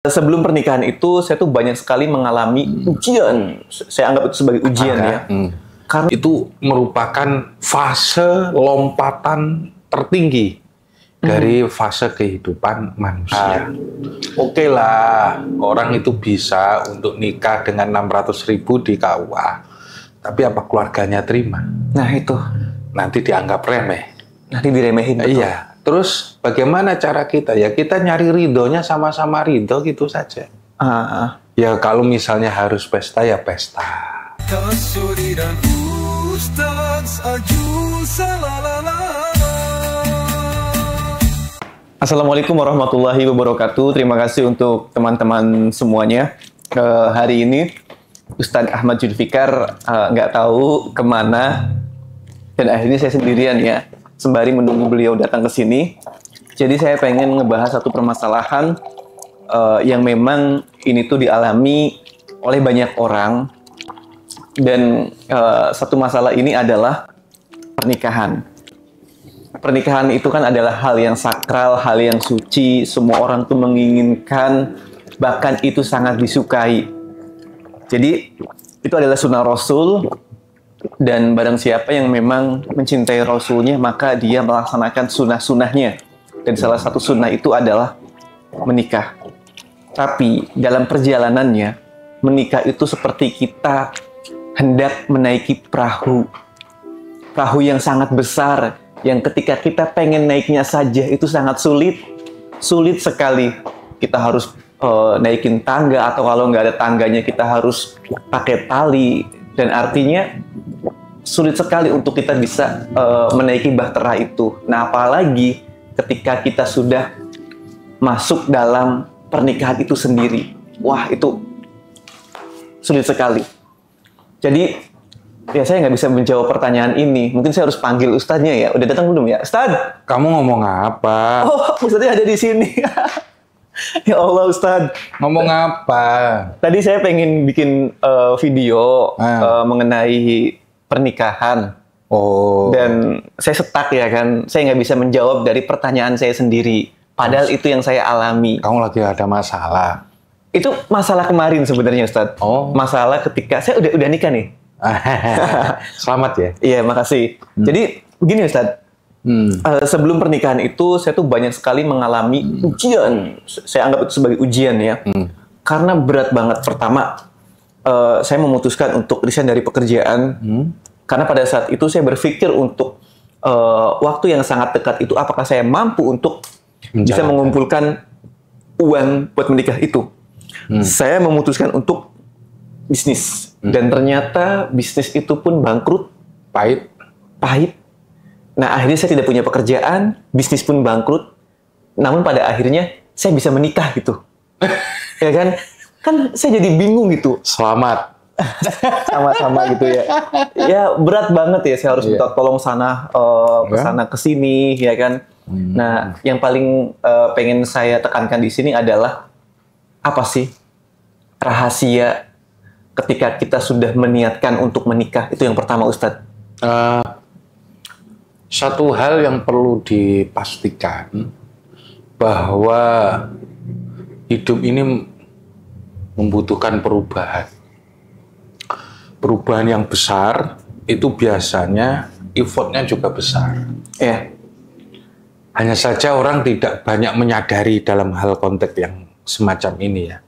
Sebelum pernikahan itu, saya tuh banyak sekali mengalami ujian. Saya anggap itu sebagai ujian ya. Karena itu merupakan fase lompatan tertinggi dari fase kehidupan manusia. Oke lah, orang itu bisa untuk nikah dengan 600.000 di KUA. Tapi apa keluarganya terima? Nah itu. Nanti dianggap remeh. Nanti diremehin. Betul. Iya. Terus bagaimana cara kita? Ya kita nyari ridhonya sama-sama ridho gitu saja. Ya kalau misalnya harus pesta ya pesta. Assalamualaikum warahmatullahi wabarakatuh. Terima kasih untuk teman-teman semuanya. Hari ini Ustadz Ahmad Zulfikar nggak tahu kemana dan akhirnya saya sendirian ya. Sembari menunggu beliau datang ke sini. Jadi saya pengen ngebahas satu permasalahan yang memang ini tuh dialami oleh banyak orang. Dan satu masalah ini adalah pernikahan. Pernikahan itu kan adalah hal yang sakral, hal yang suci. Semua orang tuh menginginkan, bahkan itu sangat disukai. Jadi itu adalah sunnah Rasul. Dan barang siapa yang memang mencintai Rasulnya, maka dia melaksanakan sunnah-sunnahnya. Dan salah satu sunnah itu adalah menikah. Tapi dalam perjalanannya, menikah itu seperti kita hendak menaiki perahu. Perahu yang sangat besar, yang ketika kita pengen naiknya saja itu sangat sulit. Sulit sekali. Kita harus naikin tangga, atau kalau nggak ada tangganya kita harus pakai tali. Dan artinya sulit sekali untuk kita bisa menaiki bahtera itu. Nah, apalagi ketika kita sudah masuk dalam pernikahan itu sendiri. Wah, itu sulit sekali. Jadi, ya saya nggak bisa menjawab pertanyaan ini. Mungkin saya harus panggil ustadznya ya. Udah datang belum ya? Ustadz! Kamu ngomong apa? Oh, ustadznya ada di sini. Ya Allah, Ustadz. Ngomong apa? Tadi saya pengen bikin video mengenai pernikahan. Oh. Dan saya stuck ya kan. Saya nggak bisa menjawab dari pertanyaan saya sendiri. Padahal itu yang saya alami. Kamu lagi ada masalah? Itu masalah kemarin sebenarnya, Ustadz. Oh. Masalah ketika saya udah nikah nih. Selamat ya. Iya, makasih. Jadi begini, Ustadz. Sebelum pernikahan itu, saya tuh banyak sekali mengalami ujian. Saya anggap itu sebagai ujian ya. Karena berat banget. Pertama, saya memutuskan untuk resign dari pekerjaan. Karena pada saat itu saya berpikir untuk waktu yang sangat dekat itu, apakah saya mampu untuk bisa mengumpulkan uang buat menikah itu. Saya memutuskan untuk bisnis. Dan ternyata bisnis itu pun bangkrut. Pahit. Nah, akhirnya saya tidak punya pekerjaan, bisnis pun bangkrut. Namun pada akhirnya saya bisa menikah gitu. Ya kan? Kan saya jadi bingung gitu. Selamat. Sama-sama gitu ya. Ya berat banget ya, saya harus minta tolong sana ke sana ke sini ya kan. Nah, yang paling pengen saya tekankan di sini adalah apa sih rahasia ketika kita sudah meniatkan untuk menikah? Itu yang pertama, Ustadz. Satu hal yang perlu dipastikan bahwa hidup ini membutuhkan perubahan. Perubahan yang besar itu biasanya effortnya juga besar. Ya. Hanya saja orang tidak banyak menyadari dalam hal konteks yang semacam ini ya.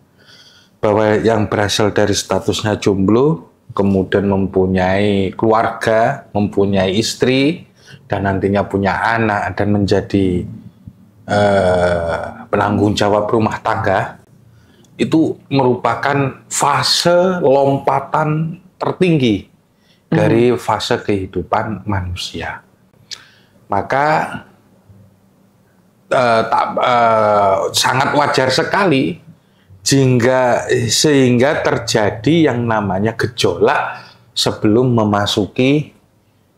Bahwa yang berasal dari statusnya jomblo, kemudian mempunyai keluarga, mempunyai istri, dan nantinya punya anak dan menjadi penanggung jawab rumah tangga, itu merupakan fase lompatan tertinggi dari fase kehidupan manusia. Maka sangat wajar sekali sehingga terjadi yang namanya gejolak sebelum memasuki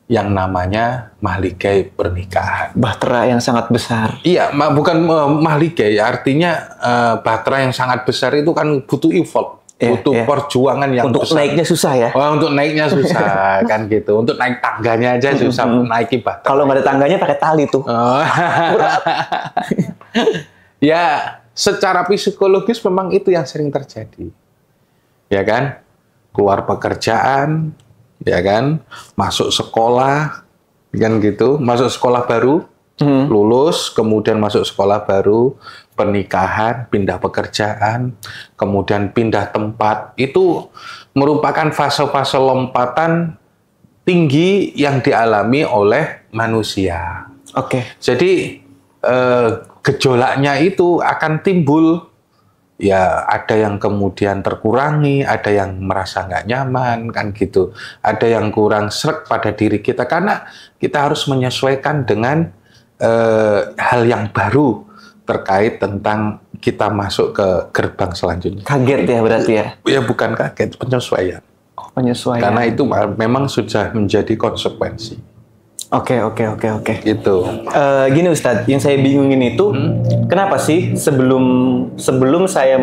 yang namanya mahligai pernikahan. Bahtera yang sangat besar. Iya, bukan mahligai, artinya bahtera yang sangat besar itu kan butuh effort, butuh perjuangan yang untuk besar. Naiknya susah ya? Untuk naiknya susah kan gitu. Untuk naik tangganya aja susah, naiki bahtera. Kalau nggak ada tangganya pakai tali tuh. Ya, secara psikologis memang itu yang sering terjadi. Ya kan? Keluar pekerjaan, ya kan? Masuk sekolah, kan gitu. Masuk sekolah baru, lulus, kemudian masuk sekolah baru, pernikahan, pindah pekerjaan, kemudian pindah tempat. Itu merupakan fase-fase lompatan tinggi yang dialami oleh manusia. Oke. Jadi gejolaknya itu akan timbul, ya ada yang kemudian terkurangi, ada yang merasa nggak nyaman, kan gitu. Ada yang kurang sreg pada diri kita karena kita harus menyesuaikan dengan hal yang baru terkait tentang kita masuk ke gerbang selanjutnya. Kaget ya berarti ya? Ya bukan kaget, penyesuaian. Oh, penyesuaian. Karena itu memang sudah menjadi konsekuensi. Oke. Gitu. Gini Ustadz, yang saya bingungin itu kenapa sih sebelum saya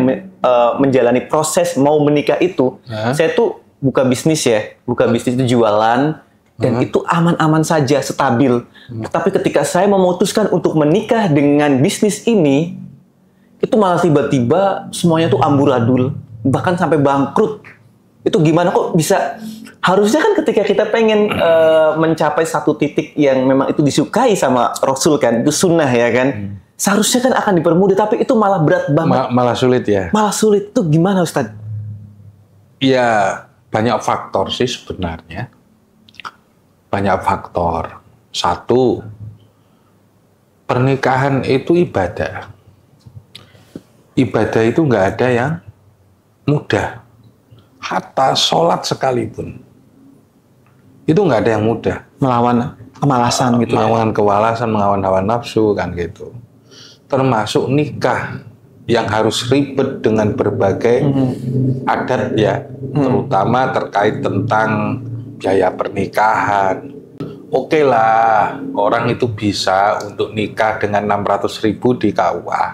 menjalani proses mau menikah itu, saya tuh buka bisnis itu jualan dan itu aman-aman saja, stabil. Tapi ketika saya memutuskan untuk menikah dengan bisnis ini, itu malah tiba-tiba semuanya tuh amburadul, bahkan sampai bangkrut. Itu gimana kok bisa? Harusnya kan ketika kita pengen mencapai satu titik yang memang itu disukai sama Rasul kan, itu sunnah ya kan, seharusnya kan akan dipermudah, tapi itu malah berat banget. Malah sulit ya? Malah sulit, itu gimana Ustadz? Ya banyak faktor sih sebenarnya. Banyak faktor. Satu, pernikahan itu ibadah. Ibadah itu nggak ada yang mudah. Hatta sholat sekalipun. Itu nggak ada yang mudah. Melawan kemalasan gitu melawan kewalasan, melawan hawa nafsu kan gitu. Termasuk nikah yang harus ribet dengan berbagai adat ya, terutama terkait tentang biaya pernikahan. Oke lah, orang itu bisa untuk nikah dengan 600.000 di KUA.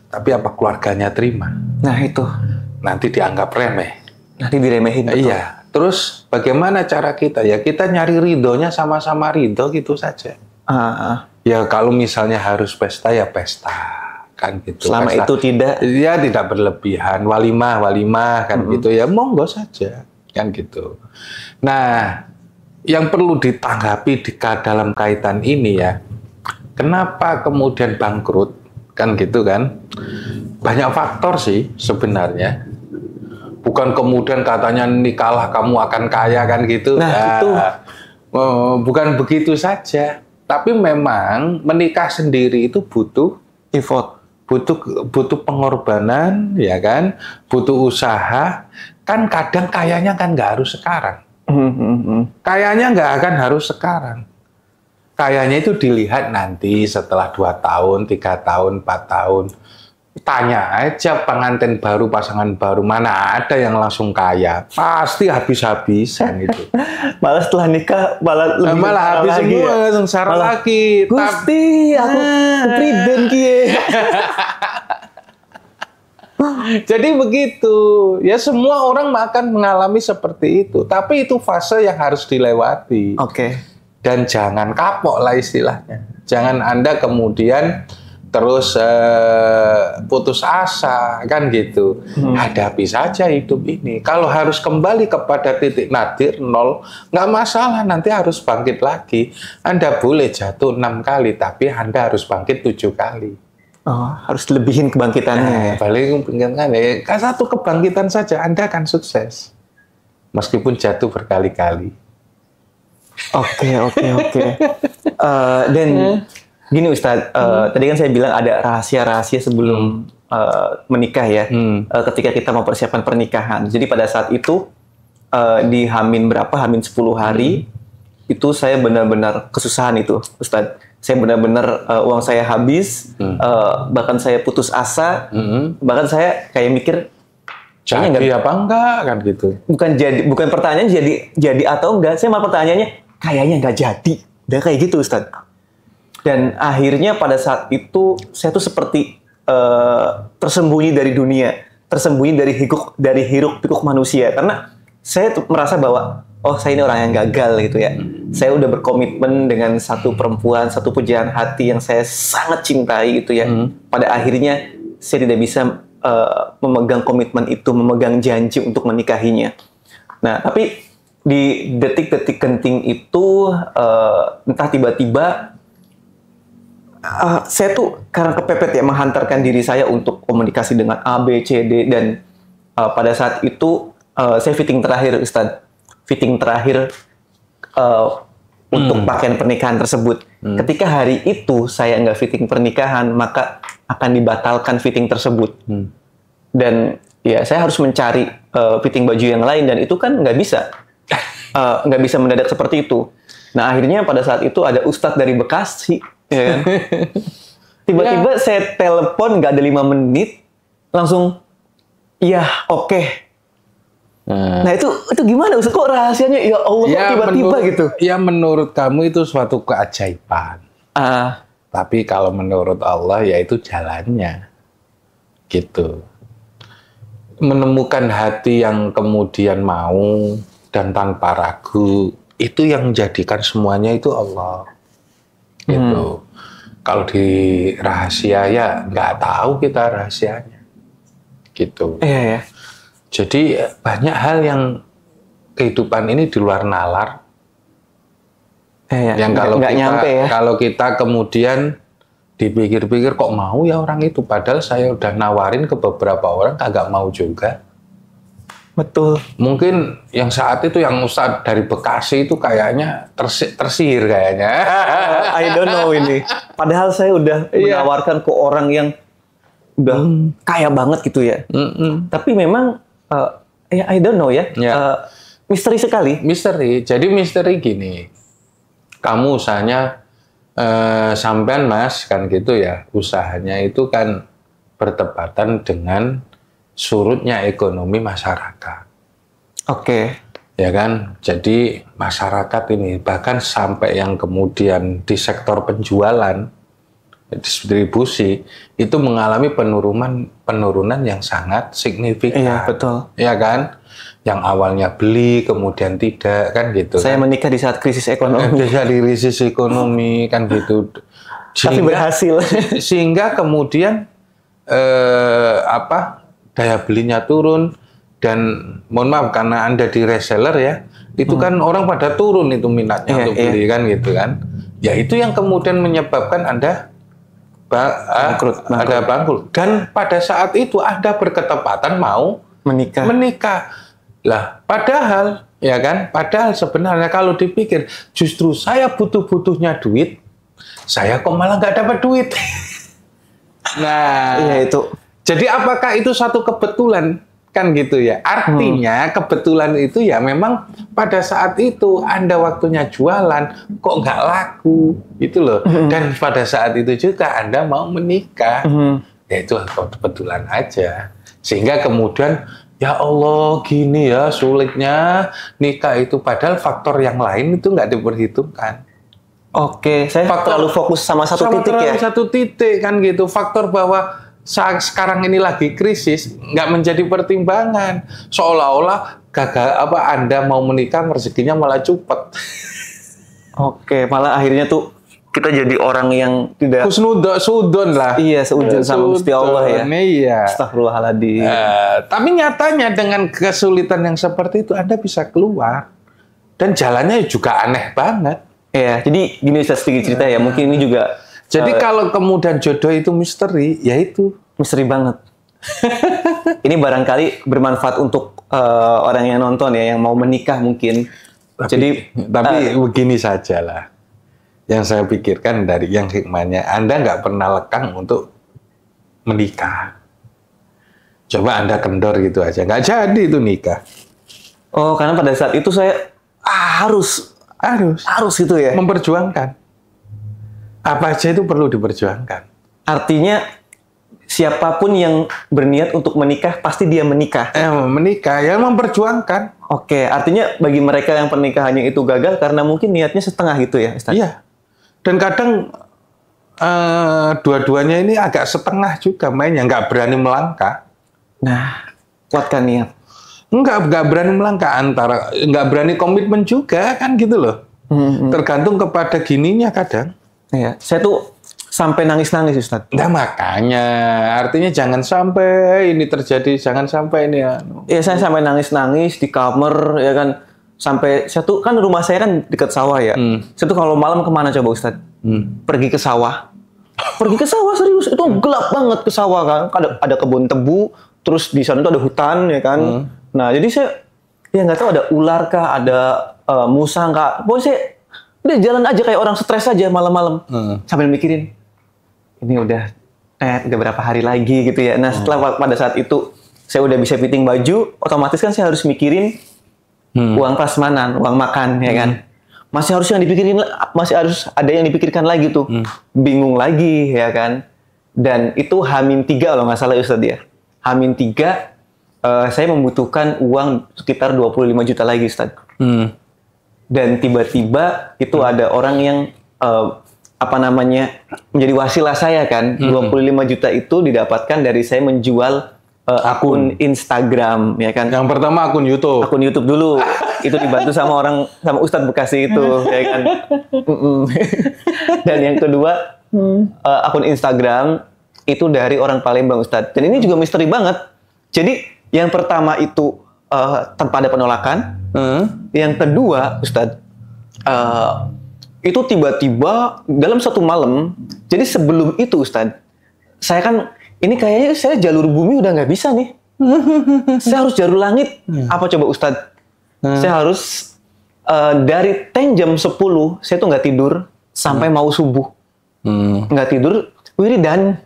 Tapi apa keluarganya terima? Nah itu. Nanti dianggap remeh. Nanti diremehin. Betul. Iya. Terus bagaimana cara kita? Ya kita nyari ridhonya sama-sama ridho gitu saja. Ya kalau misalnya harus pesta ya pesta kan gitu. Selama pesta, itu tidak. Ya tidak berlebihan. Walimah kan gitu ya, monggo saja kan gitu. Nah, yang perlu ditanggapi dalam kaitan ini ya, kenapa kemudian bangkrut kan gitu kan? Banyak faktor sih sebenarnya. Bukan kemudian katanya nikahlah kamu akan kaya kan gitu. Nah, itu bukan begitu saja. Tapi memang menikah sendiri itu butuh effort, butuh pengorbanan, ya kan? Butuh usaha. Kan kadang kayanya kan nggak harus sekarang. Kayanya nggak akan harus sekarang. Kayanya itu dilihat nanti setelah 2 tahun, 3 tahun, 4 tahun. Tanya aja pengantin baru, pasangan baru, mana ada yang langsung kaya? Pasti habis-habisan itu. Malah setelah nikah malah habis lagi semua, ya? sengsara lagi. Gusti, aku priben kie. Jadi begitu. Ya semua orang akan mengalami seperti itu. Tapi itu fase yang harus dilewati. Oke. Dan jangan kapok lah istilahnya. Jangan Anda kemudian terus putus asa kan gitu. Hadapi saja hidup ini. Kalau harus kembali kepada titik nadir 0, nggak masalah, nanti harus bangkit lagi. Anda boleh jatuh 6 kali, tapi Anda harus bangkit 7 kali. Oh, harus lebihin kebangkitannya. Paling kan satu kebangkitan saja Anda akan sukses. Meskipun jatuh berkali-kali. Oke. Dan gini Ustadz, tadi kan saya bilang ada rahasia-rahasia sebelum menikah ya, ketika kita mempersiapkan pernikahan. Jadi pada saat itu, di Hamin 10 hari, itu saya benar-benar kesusahan itu Ustadz. Saya benar-benar uang saya habis, bahkan saya putus asa, bahkan saya kayak mikir, jadi apa enggak kan gitu. Bukan pertanyaan jadi atau enggak, saya malah pertanyaannya, kayaknya enggak jadi. Udah kayak gitu Ustadz. Dan akhirnya pada saat itu saya tuh seperti tersembunyi dari dunia, tersembunyi dari hiruk pikuk manusia, karena saya tuh merasa bahwa saya ini orang yang gagal gitu ya. Saya udah berkomitmen dengan satu perempuan, satu pujaan hati yang saya sangat cintai gitu ya. Pada akhirnya saya tidak bisa memegang komitmen itu, memegang janji untuk menikahinya. Nah, tapi di detik-detik genting itu, entah tiba-tiba saya tuh karena kepepet ya menghantarkan diri saya untuk komunikasi dengan A, B, C, D, dan pada saat itu saya fitting terakhir, Ustadz. Fitting terakhir untuk pakaian pernikahan tersebut. Ketika hari itu saya nggak fitting pernikahan, maka akan dibatalkan fitting tersebut. Dan ya saya harus mencari fitting baju yang lain, dan itu kan nggak bisa. Nggak bisa mendadak seperti itu. Nah, akhirnya pada saat itu ada Ustadz dari Bekasi, ya kan? Tiba-tiba saya telepon nggak ada 5 menit, langsung, iya, oke. Nah itu gimana Ustadz? Kok rahasianya? Ya Allah, kok tiba-tiba gitu? Ya menurut kamu itu suatu keajaiban. Tapi kalau menurut Allah ya itu jalannya. Gitu. Menemukan hati yang kemudian mau dan tanpa ragu, itu yang menjadikan semuanya itu Allah. Gitu. Kalau di rahasia ya nggak tahu kita rahasianya. Gitu. Iya ya. Jadi banyak hal yang kehidupan ini di luar nalar. Yang kalau kita kemudian dipikir-pikir kok mau ya orang itu, padahal saya udah nawarin ke beberapa orang kagak mau juga. Betul. Mungkin yang saat itu yang Ustadz dari Bekasi itu kayaknya tersihir kayaknya. I don't know ini. Padahal saya udah menawarkan ke orang yang udah kaya banget gitu ya. Tapi memang I don't know ya. Misteri sekali. Misteri. Jadi misteri gini. Kamu usahanya sampean Mas kan gitu ya. Usahanya itu kan bertepatan dengan surutnya ekonomi masyarakat. Oke. Ya kan? Jadi masyarakat ini bahkan sampai yang kemudian di sektor penjualan, distribusi itu mengalami penurunan yang sangat signifikan. Iya, betul. Ya kan? Yang awalnya beli kemudian tidak kan gitu. Saya menikah di saat krisis ekonomi. Di krisis ekonomi kan gitu. Tapi berhasil. Sehingga kemudian daya belinya turun, dan mohon maaf karena Anda di reseller ya, itu kan orang pada turun itu minatnya untuk beli kan gitu kan. Ya itu yang kemudian menyebabkan Anda bangkrut. Ada bangkrut. Dan pada saat itu Anda berketepatan mau menikah. Lah, padahal ya kan, padahal sebenarnya kalau dipikir justru saya butuh-butuhnya duit, saya kok malah nggak dapat duit. Nah, iya itu. Jadi apakah itu satu kebetulan? Kan gitu ya. Artinya kebetulan itu ya memang pada saat itu Anda waktunya jualan kok nggak laku gitu loh. Dan pada saat itu juga Anda mau menikah. Ya itu kebetulan aja. Sehingga kemudian ya Allah gini ya sulitnya nikah itu, padahal faktor yang lain itu nggak diperhitungkan. Oke, saya terlalu fokus sama satu titik ya. Satu titik kan gitu. Faktor bahwa saat sekarang ini lagi krisis nggak menjadi pertimbangan, seolah-olah gagal Anda mau menikah rezekinya malah cepet. Oke, malah akhirnya tuh kita jadi orang yang tidak sudon lah. Iya, seujun sama Gusti Allah ya. Iya. Astagfirullahaladzim. Tapi nyatanya dengan kesulitan yang seperti itu Anda bisa keluar, dan jalannya juga aneh banget. Iya, jadi gini saya sedikit cerita ya, mungkin ini juga. Jadi kalau kemudian jodoh itu misteri, ya itu misteri banget. Ini barangkali bermanfaat untuk orang yang nonton ya, yang mau menikah mungkin. Tapi begini saja lah. Yang saya pikirkan dari yang hikmahnya, Anda nggak pernah lekang untuk menikah. Coba Anda kendor gitu aja, nggak jadi itu nikah. Oh, karena pada saat itu saya harus gitu ya. Memperjuangkan. Apa aja itu perlu diperjuangkan. Artinya siapapun yang berniat untuk menikah pasti dia menikah. Menikah ya memperjuangkan. Oke, artinya bagi mereka yang pernikahannya itu gagal karena mungkin niatnya setengah gitu ya, Ustaz? Iya. Dan kadang dua-duanya ini agak setengah juga mainnya, nggak berani melangkah. Nah, kuatkan niat. Nggak berani melangkah, nggak berani komitmen juga kan gitu loh. Tergantung kepada gininya kadang. Iya, saya tuh sampai nangis-nangis Ustadz. Nah makanya, artinya jangan sampai ini terjadi, jangan sampai ini ya. Ya saya sampai nangis-nangis di kamar ya kan. Sampai saya tuh kan rumah saya kan dekat sawah ya. Saya tuh kalau malam kemana coba Ustadz? Pergi ke sawah. Pergi ke sawah serius, itu gelap banget ke sawah kan. Ada kebun tebu, terus di sana tuh ada hutan ya kan. Nah jadi saya ya nggak tahu ada ular kah, ada musang kah. Pokoknya saya udah jalan aja kayak orang stres aja malam-malam. Sambil mikirin, ini udah berapa hari lagi gitu ya. Nah setelah pada saat itu saya udah bisa fitting baju, otomatis kan saya harus mikirin uang prasmanan, uang makan ya kan. Masih harus ada yang dipikirkan lagi tuh. Bingung lagi ya kan. Dan itu H-3 kalau nggak salah Ustadz ya. H-3 saya membutuhkan uang sekitar 25 juta lagi Ustadz. Dan tiba-tiba itu ada orang yang menjadi wasilah saya kan. 25 juta itu didapatkan dari saya menjual akun Instagram ya kan. Yang pertama akun YouTube. Akun YouTube dulu. Itu dibantu sama Ustadz Bekasi itu ya kan. Dan yang kedua akun Instagram itu dari orang Palembang Ustadz. Dan ini juga misteri banget. Jadi yang pertama itu tanpa ada penolakan. Yang kedua Ustadz itu tiba-tiba dalam satu malam. Jadi sebelum itu Ustadz, saya kan ini kayaknya saya jalur bumi udah nggak bisa nih. Saya harus jalur langit. Apa coba Ustadz? Saya harus dari jam 10 saya tuh nggak tidur sampai mau subuh. Nggak tidur, wiridan.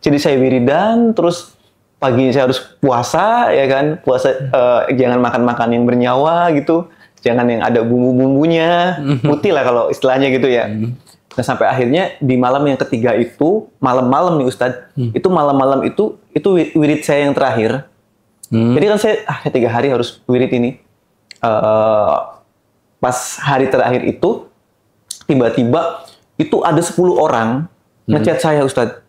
Jadi saya wiridan, terus pagi saya harus puasa ya kan. Puasa jangan makan-makan yang bernyawa gitu. Jangan yang ada bumbu-bumbunya. Putih lah kalau istilahnya gitu ya. Nah sampai akhirnya di malam yang ketiga itu, malam-malam nih Ustadz, itu malam-malam itu wirid saya yang terakhir. Jadi kan saya 3 hari harus wirid ini. Pas hari terakhir itu, tiba-tiba itu ada 10 orang ngechat saya Ustadz.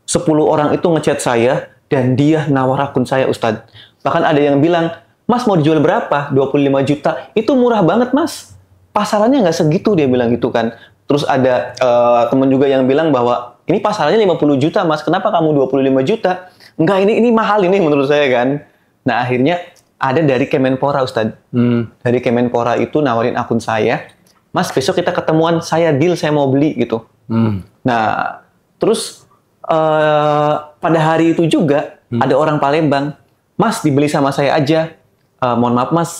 10 orang itu ngechat saya dan dia nawar akun saya Ustadz. Bahkan ada yang bilang, Mas mau dijual berapa? 25 juta. Itu murah banget Mas. Pasarannya nggak segitu dia bilang gitu kan. Terus ada teman juga yang bilang bahwa ini pasarannya 50 juta Mas, kenapa kamu 25 juta? Enggak, ini mahal ini menurut saya kan. Nah akhirnya ada dari Kemenpora Ustadz. Dari Kemenpora itu nawarin akun saya, Mas besok kita ketemuan, saya deal, saya mau beli gitu. Nah terus pada hari itu juga ada orang Palembang, Mas dibeli sama saya aja. Mohon maaf Mas,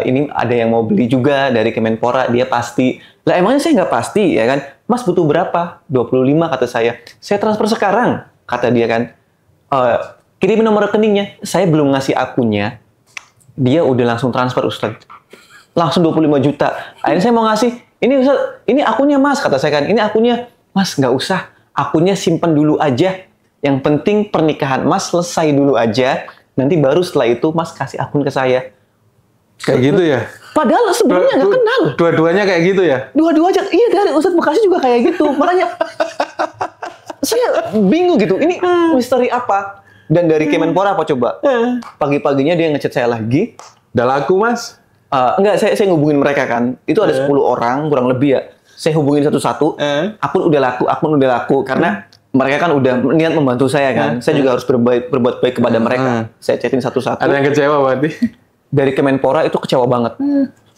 ini ada yang mau beli juga dari Kemenpora, dia pasti. Lah emangnya saya nggak pasti ya kan? Mas butuh berapa? 25 kata saya. Saya transfer sekarang, kata dia kan. Kirimin nomor rekeningnya. Saya belum ngasih akunnya. Dia udah langsung transfer Ustadz. Langsung 25 juta. Akhirnya saya mau ngasih, ini Ustadz, ini akunnya Mas, kata saya kan. Ini akunnya. Mas nggak usah, akunnya simpen dulu aja. Yang penting pernikahan Mas selesai dulu aja. Nanti baru setelah itu Mas kasih akun ke saya. Kayak gitu ya? Padahal sebenarnya nggak kenal. Dua-duanya kayak gitu ya? Dua-duanya, iya dari Ustadz Bekasi juga kayak gitu. Makanya saya bingung gitu. Ini misteri apa? Dan dari Kemenpora apa coba? Pagi-paginya dia ngechat saya lagi. Udah laku Mas? Enggak, saya ngubungin mereka kan. Itu ada 10 orang kurang lebih ya. Saya hubungin satu-satu. Akun udah laku. Karena mereka kan udah niat membantu saya kan. Saya juga harus berbuat baik kepada mereka. Saya chatin satu-satu. Ada yang kecewa berarti? Dari Kemenpora itu kecewa banget.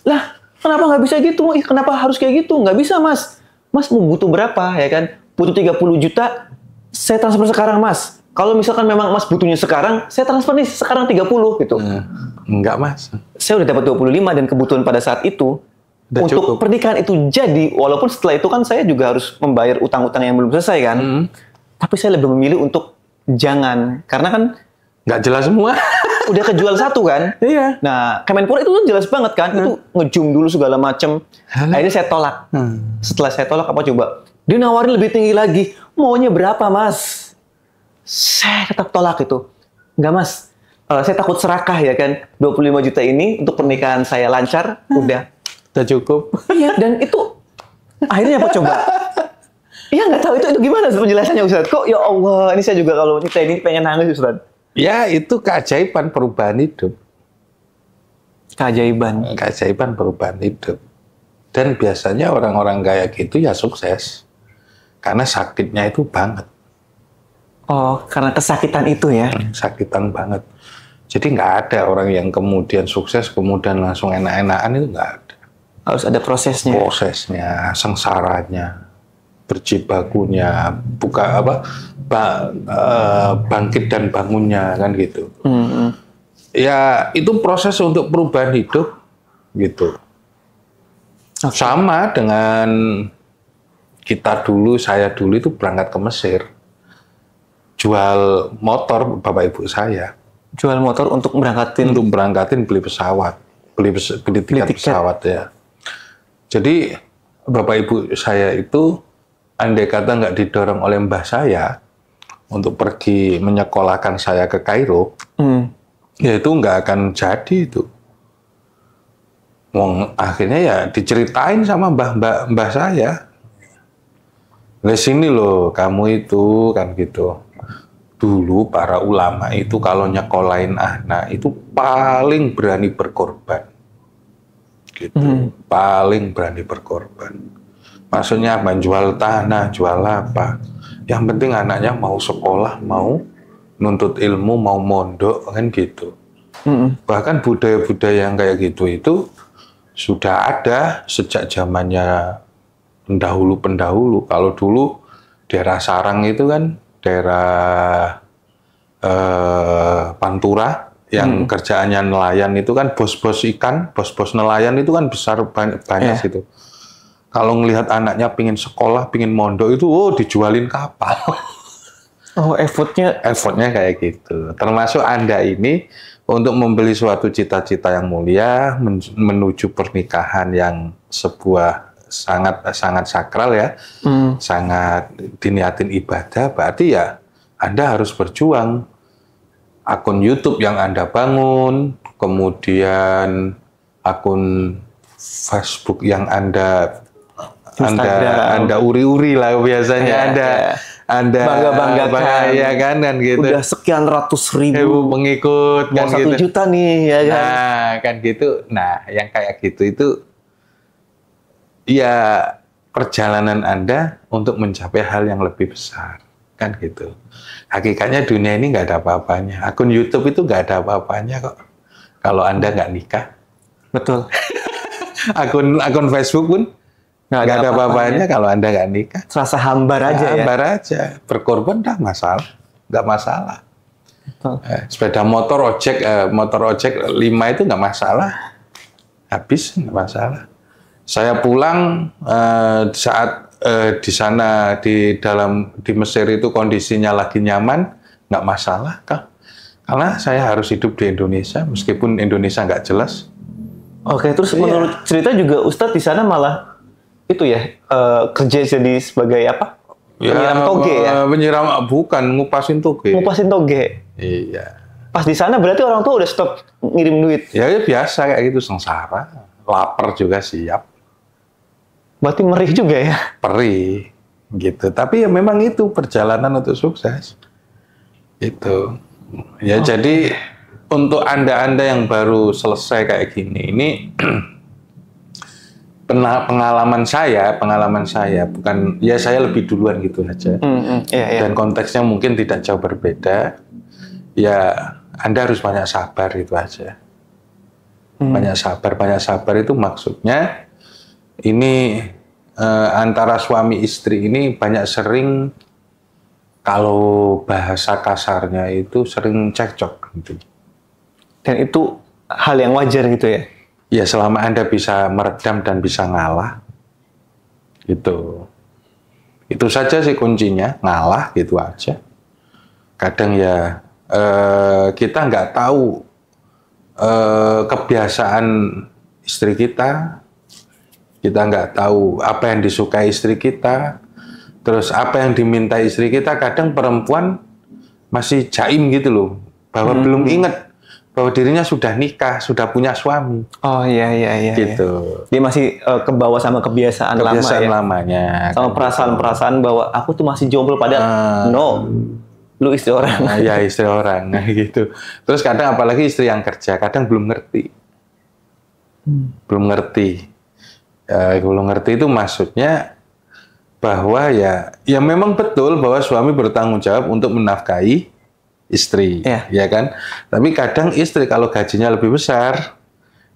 Lah, kenapa nggak bisa gitu? Kenapa harus kayak gitu? Nggak bisa, Mas. Mas mau butuh berapa, ya kan? Butuh 30 juta, saya transfer sekarang, Mas. Kalau misalkan memang Mas butuhnya sekarang, saya transfer nih sekarang 30 gitu. Enggak, Mas. Saya udah dapat 25 dan kebutuhan pada saat itu udah untuk cukup. Pernikahan itu jadi, walaupun setelah itu kan saya juga harus membayar utang-utang yang belum selesai kan. Tapi saya lebih memilih untuk jangan, karena kan nggak jelas semua. Udah kejual satu kan. Iya. Nah, Kemenpora itu kan jelas banget kan. Itu ngezoom dulu segala macem. Akhirnya saya tolak. Setelah saya tolak, apa coba? Dia nawarin lebih tinggi lagi. Maunya berapa, Mas? Saya tetap tolak itu. Enggak, Mas. Saya takut serakah ya kan. 25 juta ini untuk pernikahan saya lancar. Udah cukup. Iya, dan itu akhirnya apa coba? Iya, nggak tahu itu gimana penjelasannya, Ustaz. Kok ya Allah, ini saya juga kalau cerita ini pengen nangis, Ustaz. Ya, itu keajaiban perubahan hidup. Keajaiban perubahan hidup. Dan biasanya orang-orang kayak gitu ya sukses. karena sakitnya itu banget. Oh, karena kesakitan itu ya? Sakitan banget. Jadi nggak ada orang yang kemudian sukses, kemudian langsung enak-enakan, itu nggak ada. Harus ada prosesnya. Prosesnya, sengsaranya, berjibakunya, bangkit dan bangunnya, kan gitu. Ya, itu proses untuk perubahan hidup, gitu. Sama dengan saya dulu itu berangkat ke Mesir. Jual motor bapak ibu saya. Jual motor untuk berangkatin? Beli pesawat. Beli tiket pesawat ya. Jadi bapak ibu saya itu andai kata nggak didorong oleh mbah saya untuk pergi menyekolahkan saya ke Kairo, ya itu nggak akan jadi itu. Akhirnya ya diceritain sama mbah saya. Di sini loh kamu itu, kan gitu. Dulu para ulama itu kalau nyekolahin anak itu paling berani berkorban. Gitu. Paling berani berkorban. Maksudnya menjual tanah, jual apa. Yang penting anaknya mau sekolah, mau nuntut ilmu, mau mondok, kan gitu. Bahkan budaya-budaya yang kayak gitu itu sudah ada sejak zamannya pendahulu. Kalau dulu daerah Sarang itu kan daerah Pantura yang kerjaannya nelayan itu kan bos-bos ikan, bos-bos nelayan itu kan banyak situ. Kalau ngelihat anaknya pingin sekolah, pingin mondok itu, dijualin kapal. Oh, effortnya kayak gitu. Termasuk Anda ini untuk membeli suatu cita-cita yang mulia, menuju pernikahan yang sebuah sangat sakral ya, sangat diniatin ibadah, berarti ya Anda harus berjuang. Akun YouTube yang Anda bangun, kemudian akun Facebook yang Anda uri-uri lah biasanya, Anda bangga-banggakan, ya kan gitu. Udah sekian ratus ribu pengikut, kan 1 gitu. juta nih, ya kan? Nah, kan gitu. Nah, yang kayak gitu itu ya perjalanan Anda untuk mencapai hal yang lebih besar, kan gitu. Hakikatnya dunia ini nggak ada apa-apanya. Akun YouTube itu nggak ada apa-apanya kok. Kalau Anda nggak nikah. Betul. akun Facebook pun nggak ada apa-apanya kalau Anda nggak nikah. Serasa hambar aja ya. Hambar aja. Berkorban nggak masalah. Nggak masalah. Betul. Sepeda motor ojek 5 itu nggak masalah. Habis nggak masalah. Saya pulang saat di sana di Mesir itu kondisinya lagi nyaman, nggak masalah kan? Karena saya harus hidup di Indonesia meskipun Indonesia nggak jelas. Oke, terus menurut cerita juga Ustadz di sana malah itu ya kerja jadi sebagai apa? Penyiram toge ya? Penyiram bukan, ngupasin toge. Ngupasin toge. Iya. Pas di sana berarti orang tua udah stop ngirim duit. Ya biasa kayak gitu, sengsara, lapar juga siap. Berarti merih juga ya? Perih, gitu. Tapi ya memang itu perjalanan untuk sukses. Itu. Ya jadi untuk Anda yang baru selesai kayak gini, ini pengalaman saya bukan, ya saya lebih duluan gitu aja. Dan konteksnya mungkin tidak jauh berbeda. Ya Anda harus banyak sabar itu aja. Banyak sabar itu maksudnya ini antara suami istri ini banyak sering, kalau bahasa kasarnya itu sering cekcok gitu. Dan itu hal yang wajar gitu ya? Ya selama Anda bisa meredam dan bisa ngalah, gitu. Itu saja sih kuncinya, ngalah gitu aja. Kadang ya kita nggak tahu kebiasaan istri kita nggak tahu apa yang disukai istri kita, terus apa yang diminta istri kita. Kadang perempuan masih jaim gitu loh, bahwa belum ingat bahwa dirinya sudah nikah, sudah punya suami. Oh iya. Gitu. Dia masih kebawa sama kebiasaan lama ya? Lamanya. Sama perasaan-perasaan bahwa aku tuh masih jomblo, padahal no, lu istri orang. Ya istri orang, gitu. Terus kadang apalagi istri yang kerja, kadang belum ngerti. Belum ngerti itu maksudnya bahwa ya memang betul bahwa suami bertanggung jawab untuk menafkahi istri, ya kan. Tapi kadang istri kalau gajinya lebih besar,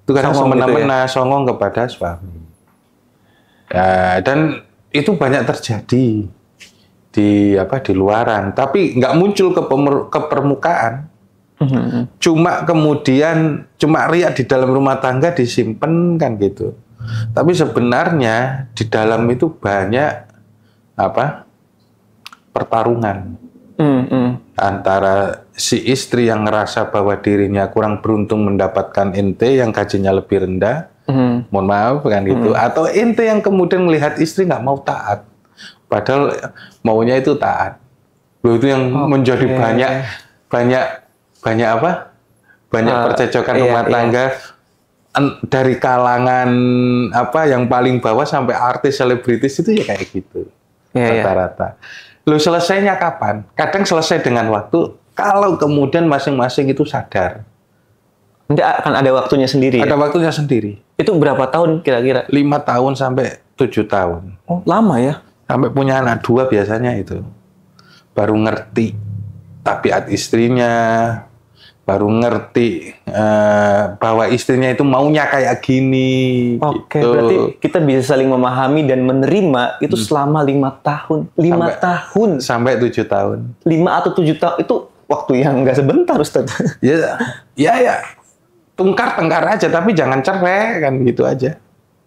itu kadang semena-mena songong kepada suami. Ya, dan itu banyak terjadi di luaran, tapi nggak muncul ke permukaan. Cuma kemudian riak di dalam rumah tangga disimpan kan gitu. Tapi sebenarnya di dalam itu banyak pertarungan antara si istri yang ngerasa bahwa dirinya kurang beruntung mendapatkan ente yang gajinya lebih rendah, mohon maaf kan gitu, atau ente yang kemudian melihat istri nggak mau taat, padahal maunya itu taat. Loh, itu yang menjadi banyak percecokan rumah tangga. Dari kalangan yang paling bawah sampai artis selebritis itu ya kayak gitu rata-rata. Lu selesainya kapan? Kadang selesai dengan waktu kalau kemudian masing-masing itu sadar. Nanti akan ada waktunya sendiri. Ada waktunya sendiri. Itu berapa tahun kira-kira? 5 tahun sampai 7 tahun. Oh, lama ya? Sampai punya anak 2 biasanya itu. Baru ngerti tabiat istrinya, baru ngerti bahwa istrinya itu maunya kayak gini. Oke, gitu. Berarti kita bisa saling memahami dan menerima itu selama 5 tahun. 5 tahun. Sampai 7 tahun. 5 atau 7 tahun itu waktu yang nggak sebentar, Ustaz. Ya. Tengkar aja, tapi jangan cerai, kan gitu aja.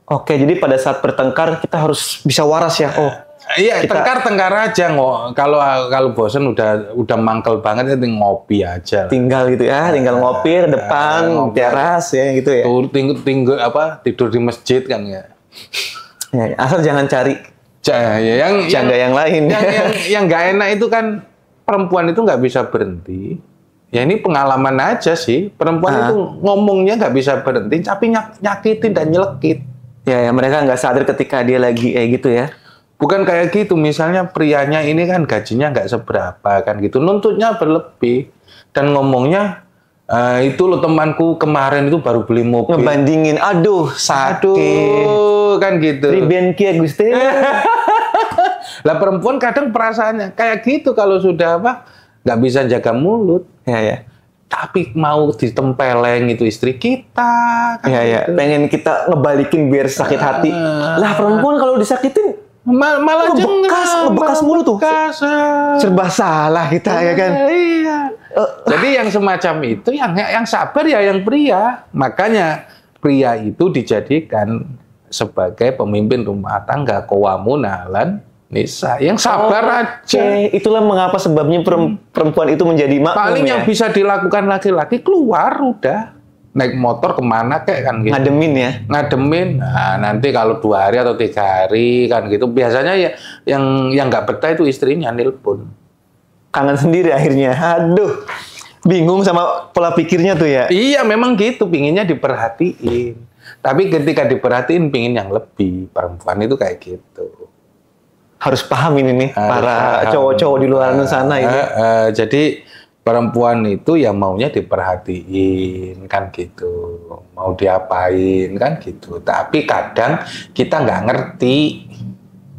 Oke, jadi pada saat bertengkar kita harus bisa waras ya. Oh, iya, tengkar aja. Kalau bosen udah mangkel banget, ya ngopi aja. Tinggal gitu ya, tinggal ngopi di depan teras ya gitu ya. Tidur di masjid kan ya. Ya, asal jangan cari jangga yang lain. Yang nggak enak itu kan perempuan itu nggak bisa berhenti. Ya ini pengalaman aja sih. Perempuan itu ngomongnya nggak bisa berhenti, tapi nyakitin dan nyelekit. Ya, mereka nggak sadar ketika dia lagi kayak gitu ya. Bukan kayak gitu, misalnya prianya ini kan gajinya nggak seberapa kan gitu, nuntutnya berlebih dan ngomongnya itu lo temanku kemarin itu baru beli mobil. Ngebandingin, aduh kan gitu. Riben kia Gusti. Lah perempuan kadang perasaannya kayak gitu kalau sudah nggak bisa jaga mulut. Ya. Tapi mau ditempeleng itu istri kita. Kan gitu. Pengen kita ngebalikin biar sakit hati. Lah perempuan kalau disakitin malah ngebekas mulu tuh. Serba salah kita ya kan. Iya. Jadi yang semacam itu yang sabar ya yang pria. Makanya pria itu dijadikan sebagai pemimpin rumah tangga, qawwamuna 'alan nisa, yang sabar aja. Itulah mengapa sebabnya perempuan itu menjadi makmum. Paling yang bisa dilakukan laki-laki keluar udah. Naik motor kemana kayak kan gitu. Ngademin. Nah, nanti kalau 2 hari atau 3 hari kan gitu. Biasanya ya yang nggak betah itu istrinya nelpon. Kangen sendiri akhirnya. Aduh. Bingung sama pola pikirnya tuh ya. Iya, memang gitu, pinginnya diperhatiin. Tapi ketika diperhatiin pingin yang lebih. Perempuan itu kayak gitu. Harus paham ini nih para cowok-cowok di luar sana ini. Jadi perempuan itu ya maunya diperhatiin kan gitu, mau diapain kan gitu. Tapi kadang kita nggak ngerti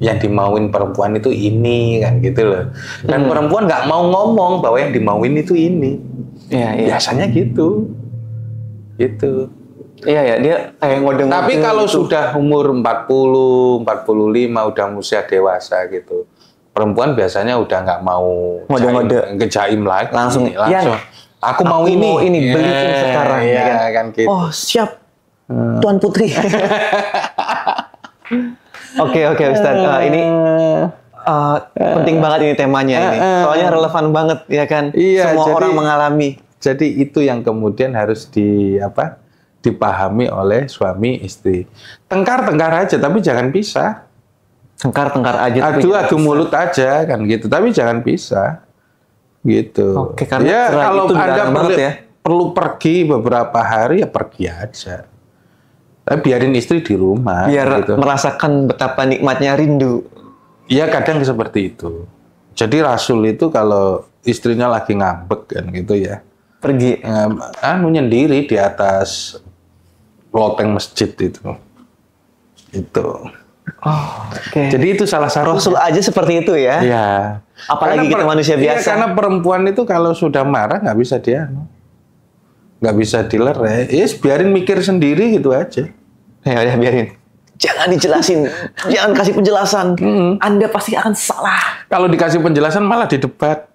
yang dimauin perempuan itu ini kan gitu loh. Dan perempuan nggak mau ngomong bahwa yang dimauin itu ini. Ya. Biasanya gitu. Iya, dia kayak ngode-ngode. Tapi kalau sudah umur 40, 45 udah usia dewasa gitu. Perempuan biasanya udah nggak mau ngejaim lagi. Langsung. Aku mau ini. Beliin sekarang. Iya, kan gitu. Oh, siap. Tuan Putri. Oke, Ustaz. Ini penting banget ini temanya ini. Soalnya relevan banget ya kan. Iya, semua orang mengalami. Jadi itu yang kemudian harus dipahami oleh suami istri. Tengkar aja, tapi jangan pisah. Tengkar aja. Adu mulut aja kan gitu, tapi jangan pisah. Gitu. Oke, karena ya kalau itu Anda perlu pergi beberapa hari ya pergi aja. Tapi biarin istri di rumah. Biar gitu. Merasakan betapa nikmatnya rindu. Iya, kadang seperti itu. Jadi Rasul itu kalau istrinya lagi ngambek kan gitu ya. Pergi. Nyendiri di atas loteng masjid itu. Itu. Oh, oke. Jadi itu salah satu. Rasul aja seperti itu ya. Iya. Apalagi kita manusia iya, biasa. karena perempuan itu kalau sudah marah nggak bisa nggak bisa dilerai. Yes, biarin mikir sendiri gitu aja. Ya udah biarin. Jangan dijelasin, jangan kasih penjelasan. Anda pasti akan salah. Kalau dikasih penjelasan malah didebat.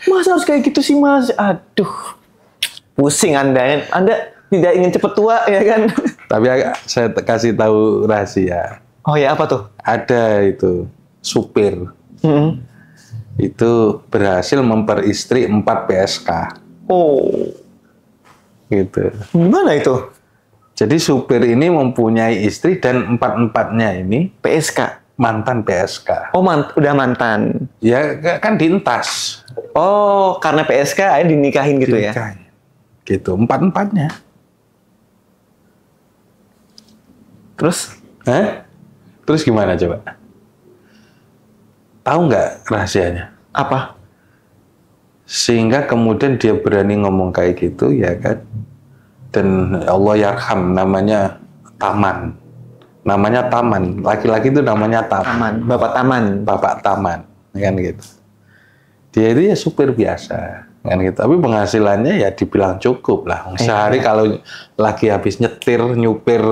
Mas harus kayak gitu sih mas. Aduh, pusing Anda. Anda tidak ingin cepet tua ya kan? Tapi saya kasih tahu rahasia. Oh ya apa tuh? Ada itu supir. Itu berhasil memperistri 4 PSK. Oh, Gitu. gimana itu? Jadi supir ini mempunyai istri dan 4-4-nya ini PSK. mantan PSK. Oh udah mantan. Ya kan dientas. Oh karena PSK akhirnya dinikahin gitu ya? Dinikahin. Gitu, 4-4-nya. Terus? Terus gimana coba? Tahu nggak rahasianya? Apa? Sehingga kemudian dia berani ngomong kayak gitu, ya kan? Dan Allah yarham, namanya Taman. Namanya Taman. Laki-laki itu namanya Taman. Bapak Taman. Bapak Taman, kan gitu. Dia itu ya supir biasa, kan gitu. Tapi penghasilannya ya dibilang cukup lah. Sehari kalau lagi habis nyetir, nyupir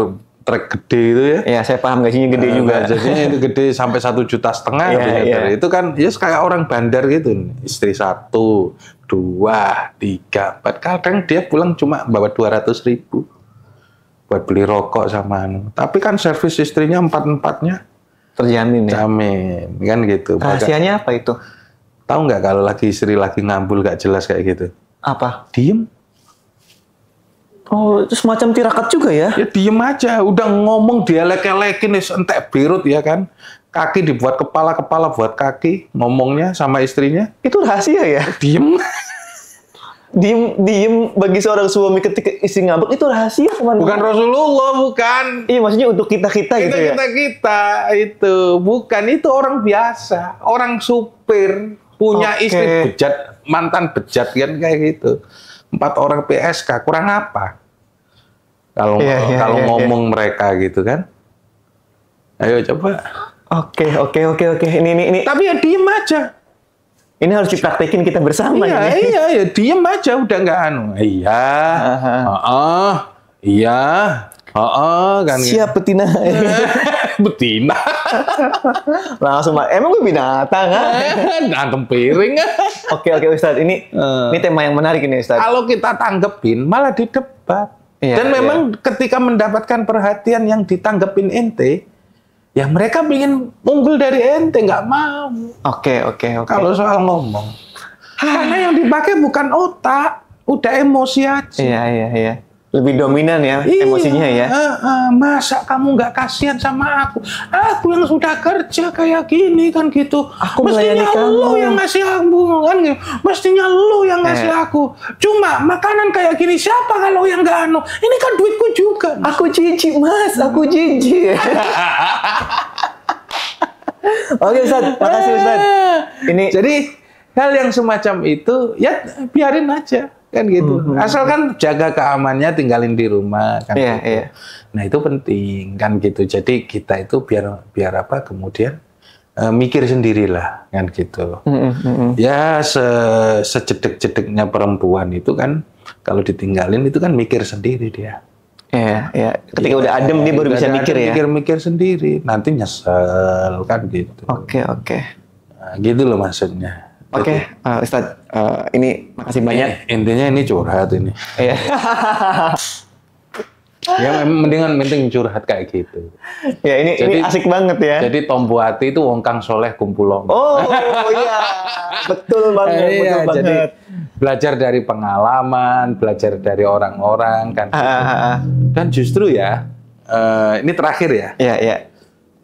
truk gede itu ya. Ya saya paham gajinya gede juga. Gajinya itu gede sampai 1,5 juta Iya. Itu kan ya kayak orang bandar gitu. Istri 1, 2, 3, 4. Kadang dia pulang cuma bawa 200.000 buat beli rokok sama Tapi kan servis istrinya 4-4-nya Terjamin ya. jamin, kan gitu. Rahasianya apa itu? Tahu nggak kalau lagi istri lagi ngambul gak jelas kayak gitu? Apa? Diem. Oh, itu semacam tirakat juga ya? Ya diem aja, udah ngomong dia lek-lekin entek birut ya kan. Kaki dibuat kepala buat kaki, ngomongnya sama istrinya. Itu rahasia ya? Diem. Diem bagi seorang suami ketika istri ngambek itu rahasia teman. Bukan Rasulullah, bukan. Iya, maksudnya untuk kita gitu ya. Kita itu bukan, itu orang biasa, orang supir punya istri bejat, mantan bejat kan kayak gitu. 4 orang PSK kurang apa? Kalau ngomong mereka gitu kan. Ayo coba. Oke. Ini. Tapi ya diem aja. Ini harus dipraktekin kita bersama ini. Iya, ya diem aja udah nggak Iya. Iya. Kan. Siap betina. Betina. Langsung emang gue binatang kan? Antem piring. Oke Ustadz, ini tema yang menarik ini Ustadz. Kalau kita tanggepin malah didebat. Dan memang ketika mendapatkan perhatian yang ditanggepin ente, ya mereka ingin unggul dari ente, nggak mau. Oke. Kalau soal ngomong, karena yang dipakai bukan otak, udah emosi aja. Iya. Lebih dominan ya emosinya ya. Masa kamu nggak kasihan sama aku? Aku yang sudah kerja kayak gini kan gitu. Aku mestinya lo yang ngasih aku kan gitu. Mestinya lo yang ngasih aku. Cuma makanan kayak gini siapa kalau yang nggak Ini kan duitku juga. Aku jijik mas, aku jijik. Oke Ustadz, makasih Ustadz. Ini jadi hal yang semacam itu ya biarin aja. Kan gitu. Asalkan jaga keamanannya, tinggalin di rumah kan. Iya. Nah, itu penting kan gitu. Jadi kita itu biar apa kemudian mikir sendirilah kan gitu. Ya sejedek-jedeknya perempuan itu kan kalau ditinggalin itu kan mikir sendiri dia. Iya. Ketika udah adem dia baru bisa mikir ya. Mikir sendiri, nanti nyesel kan gitu. Oke. Nah, gitu loh maksudnya. Oke, Ustadz, ini makasih banyak. Intinya ini curhat ini. Iya. Ya mending curhat kayak gitu. Ya ini asik banget ya. Jadi tombo hati itu wong kang soleh kumpulong. Oh iya, betul banget. Betul banget. Jadi belajar dari pengalaman, belajar dari orang-orang kan. Dan justru ya, ini terakhir ya. Iya.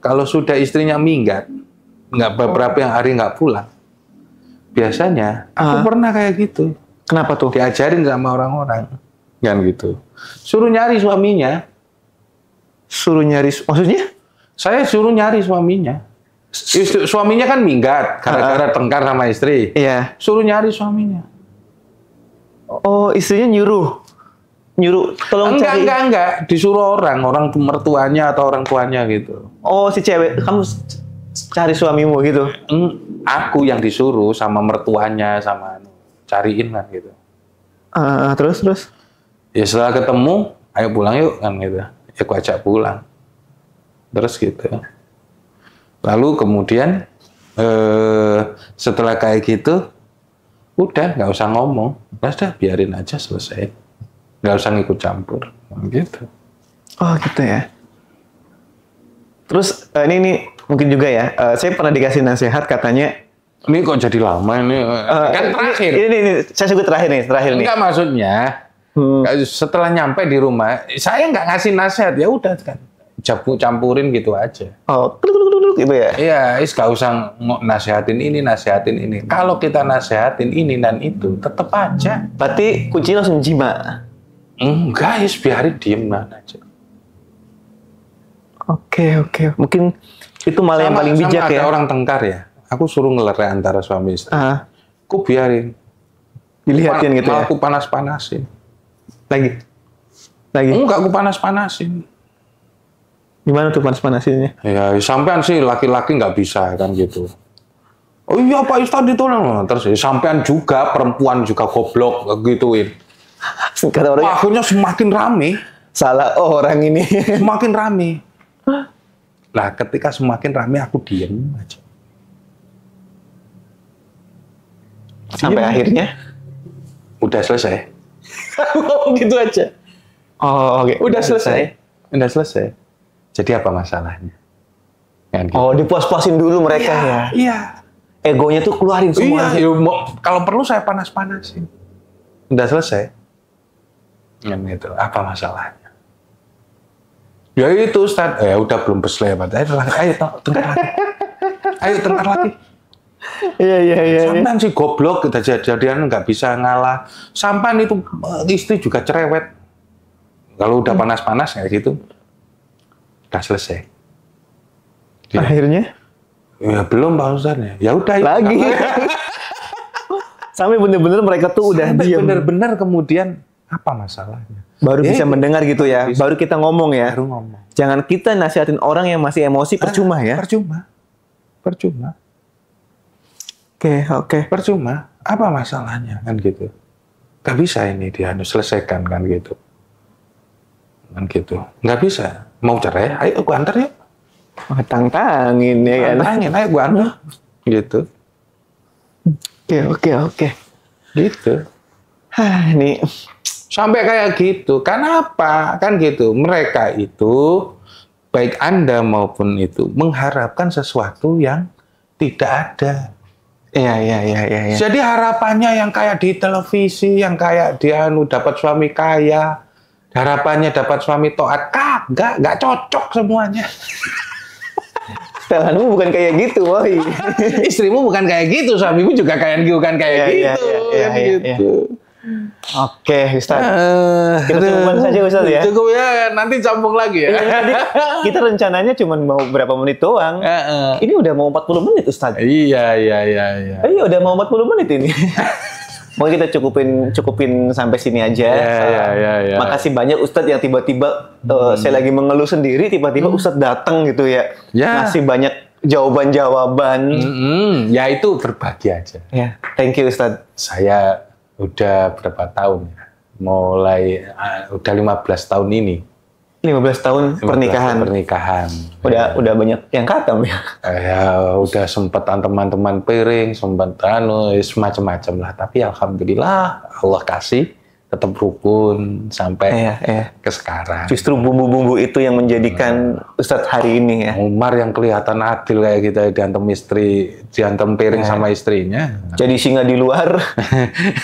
Kalau sudah istrinya minggat, nggak beberapa yang hari nggak pulang. Biasanya aku pernah kayak gitu. Kenapa tuh? Diajarin sama orang-orang, kan gitu. Suruh nyari suaminya. Maksudnya? Saya suruh nyari suaminya. Suaminya kan minggat, gara-gara tengkar sama istri. Iya. Suruh nyari suaminya. Oh, istrinya nyuruh. nyuruh tolong cari. Enggak. Disuruh orang mertuanya atau orang tuanya gitu. Oh, si cewek, kamu cari suamimu gitu. Aku yang disuruh sama mertuanya sama cariin kan gitu. Terus. Ya setelah ketemu, ayo pulang yuk kan gitu. Ya aku ajak pulang. Terus gitu. Lalu kemudian setelah kayak gitu, udah nggak usah ngomong, udah biarin aja selesai, nggak usah ngikut campur, gitu. Oh gitu ya. Terus ini mungkin juga ya, saya pernah dikasih nasihat katanya. Ini kok jadi lama ini? Kan terakhir. Ini saya sebut terakhir nih. Enggak maksudnya, setelah nyampe di rumah, saya nggak ngasih nasihat, ya udah kan, campurin gitu aja. Oh, gitu ya? Iya, gak usah nasihatin ini. Kalau kita nasihatin ini dan itu, tetap aja. Berarti kuncinya langsung jima? Enggak, biarin diem aja. Oke. Mungkin itu malah yang paling bijak ya. Ada orang tengkar ya, aku suruh ngelerai antara suami istri. Aku biarin. Dilihatin gitu ya? Aku panas-panasin. Lagi? Enggak, aku panas-panasin. Gimana tuh panas-panasinnya? Ya, sampean sih laki-laki nggak bisa kan gitu. Oh iya Pak Ustadz ditolong. Terus sampean juga, perempuan juga goblok, gituin. Kata orang, akhirnya semakin rame. Salah orang ini. Semakin rame. Nah, ketika semakin rame aku diem aja. Sampai akhirnya? Udah selesai. Gitu aja? Oh, oke. Udah selesai. Jadi apa masalahnya? Kan gitu. Oh, dipuas-puasin dulu mereka ya? Iya. Egonya tuh keluarin semua. Iya, kalau perlu saya panas-panasin. Udah selesai. Kan gitu. Apa masalahnya? Ya itu Ustaz. Udah belum selesai. Ayo tengkar lagi. Iya. Sampai si goblok kita jadian nggak bisa ngalah. Sampai itu istri juga cerewet. Kalau udah panas-panas kayak gitu. Udah selesai. Akhirnya? Ya belum Pak Ustaz ya. Udah lagi. Sampai bener-bener mereka tuh udah diam. Bener-bener kemudian apa masalahnya? Baru bisa mendengar gitu ya. Baru kita ngomong ya. Baru ngomong. Jangan kita nasihatin orang yang masih emosi, percuma ya. Percuma. Oke. Percuma. Apa masalahnya kan gitu? Gak bisa ini selesaikan kan gitu. Nggak bisa. Mau cerai, ayo gua antar ya. Tantangin ya kan. Tantangin, ayo gua antar. Gitu. Oke. Gitu. Ini sampai kayak gitu. Kenapa? Kan gitu. Mereka itu baik Anda maupun itu mengharapkan sesuatu yang tidak ada. Iya. Jadi harapannya yang kayak di televisi, yang kayak dia dapat suami kaya, harapannya dapat suami taat, nggak cocok semuanya. Setelanmu bukan kayak gitu, woi. Istrimu bukan kayak gitu, suamimu juga bukan kayak gitu. Gitu. Oke, Ustaz. Kita cukupkan saja, Ustaz ya. Cukup ya, nanti sambung lagi ya. Jadi kita rencananya cuma mau berapa menit doang. Ini udah mau 40 menit, Ustaz. Iya. Iya, udah mau 40 menit ini. Mau kita cukupin sampai sini aja. Iya. Makasih banyak Ustadz yang tiba-tiba saya lagi mengeluh sendiri, tiba-tiba Ustadz datang gitu ya. Ngasih banyak jawaban-jawaban. Ya itu berbagi aja. Ya, thank you Ustadz. Saya udah berapa tahun ya? Mulai udah 15 tahun ini. 15 tahun pernikahan. Udah banyak yang katam ya. Ya udah sempat teman-teman piring, sempat semacam-macam lah. Tapi alhamdulillah Allah kasih tetap rukun sampai ke sekarang. Justru bumbu-bumbu itu yang menjadikan Ustadz hari ini ya. Umar yang kelihatan adil kayak kita diantem piring sama istrinya. Jadi singa di luar,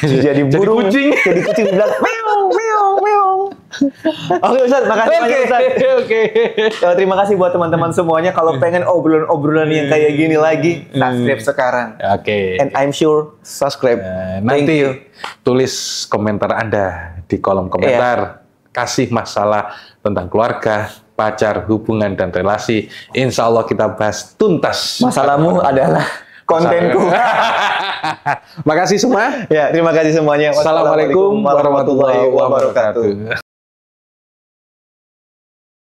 jadi burung, jadi kucing di belakang. Oke Ustadz, makasih banyak Ustadz. Oke. Terima kasih buat teman-teman semuanya. Kalau pengen obrolan-obrolan yang kayak gini lagi, subscribe sekarang. Oke. And I'm sure subscribe. Nanti tulis komentar Anda di kolom komentar. Kasih masalah tentang keluarga, pacar, hubungan, dan relasi. Insya Allah kita bahas tuntas. Masalahmu adalah kontenku. Makasih semua. Ya, terima kasih semuanya. Assalamualaikum warahmatullahi wabarakatuh.